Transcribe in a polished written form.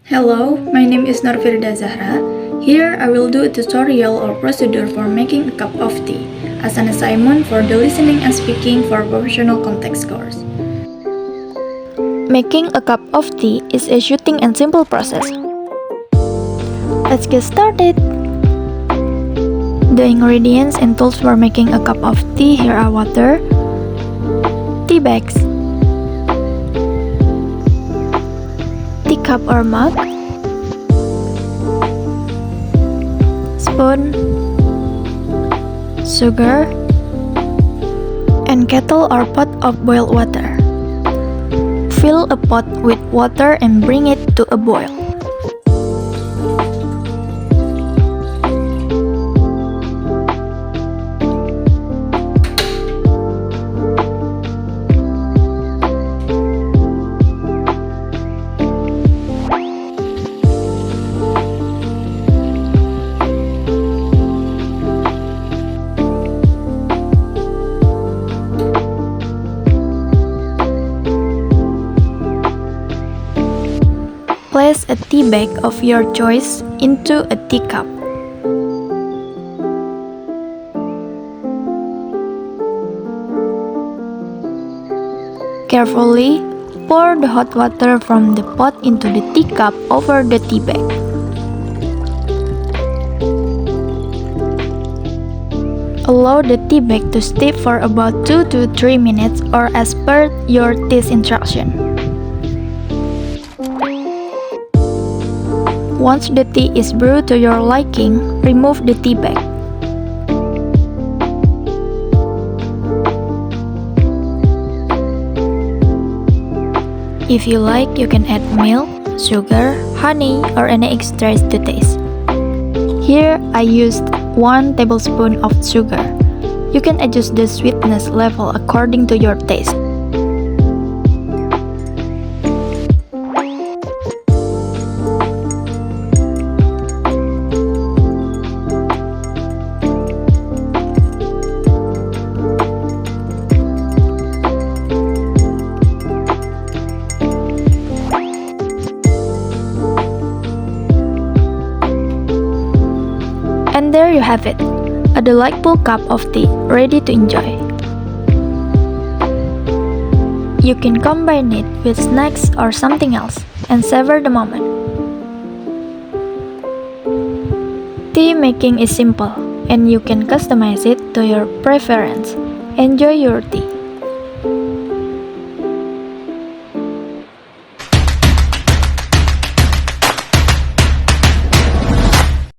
Hello, my name is Norfirdha Azzahra. Here I will do a tutorial or procedure for making a cup of tea as an assignment for the listening and speaking for professional context course. Making a cup of tea is a shooting and simple process. Let's get started. The ingredients and tools for making a cup of tea here are water, tea bags, teacup or mug, spoon, sugar, and kettle or pot of boiled water. Fill a pot with water and bring it to a boil. Place a tea bag of your choice into a teacup. Carefully pour the hot water from the pot into the teacup over the tea bag. Allow the tea bag to steep for about 2 to 3 minutes or as per your taste instruction. Once the tea is brewed to your liking, remove the tea bag. If you like, you can add milk, sugar, honey, or any extras to taste. Here, I used 1 tablespoon of sugar. You can adjust the sweetness level according to your taste. And there you have it, a delightful cup of tea ready to enjoy. You can combine it with snacks or something else and savor the moment. Tea making is simple and you can customize it to your preference. Enjoy your tea.